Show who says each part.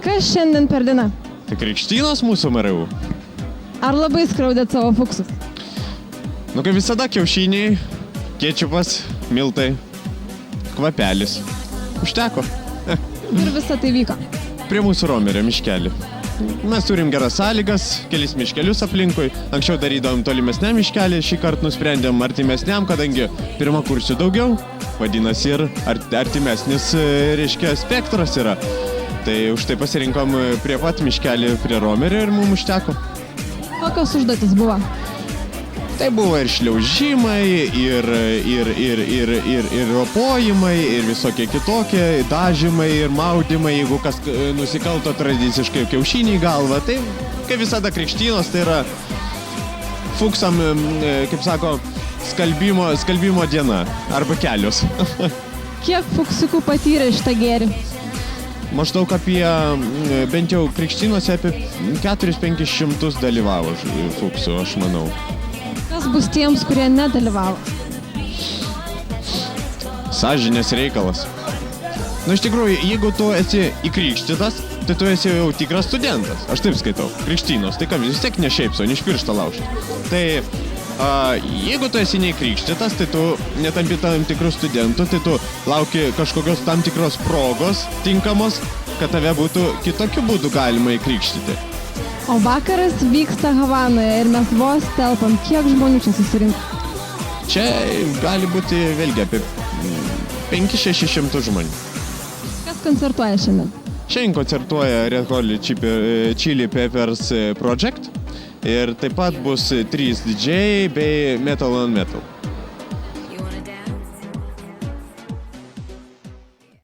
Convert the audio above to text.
Speaker 1: Kas šiandien per dieną?
Speaker 2: Tai krikštynos mūsų MRU.
Speaker 1: Ar labai skriaudėt savo fuksus?
Speaker 2: Nu, kaip visada, kiaušiniai, kečupas, miltai, kvapelis. Užteko.
Speaker 1: Ir visą tai vyko.
Speaker 2: Prie mūsų romerio miškelį. Mes turim geras sąlygas, kelis miškelius aplinkui. Anksčiau darydavom tolimesniam miškelį, šį kartą nusprendėm artimesniam, kadangi pirmą kursių daugiau, vadinasi ir artimesnis, reiškia, spektras yra. Tai už tai pasirinkom prie pat miškelį prie romerio ir mums užteko.
Speaker 1: Kokios užduotis buvo?
Speaker 2: Tai buvo ir šliaužimai, ir ropojimai, ir visokie kitokie, dažymai ir maudymai, jeigu kas nusikalto tradiciškai kiaušinį į galvą. Tai, kaip visada, krikštynos, tai yra fuksam, kaip sako, skalbimo diena, arba kelios.
Speaker 1: Kiek fuksiukų patyrė šitą gėrį?
Speaker 2: Maždaug apie, bent jau krikštynose, apie 400-500 dalyvavo fuksų, aš manau.
Speaker 1: Kas bus tiems, kurie nedalyvavo?
Speaker 2: Sąžinės reikalas. Nu, iš tikrųjų, jeigu tu esi įkrikštytas, tai tu esi jau tikras studentas. Aš taip skaitau. Krikštynos. Tai kam, vis tiek ne šiaip sau, ne iš piršto laužti. Tai jeigu tu esi neįkrikštytas, tai tu netampi tam tikrų studentų, tai tu lauki kažkokios tam tikros progos tinkamos, kad tave būtų kitokiu būdu galima įkrikštyti.
Speaker 1: O vakaras vyksta Havanoje ir mes vos telpam. Kiek žmonių čia susirinko?
Speaker 2: Čia gali būti vėlgi apie 500-600 žmonių.
Speaker 1: Kas koncertuoja šiandien?
Speaker 2: Šiandien koncertuoja Red Hot Chili Peppers Project ir taip pat bus 3 DJ bei Metal on Metal.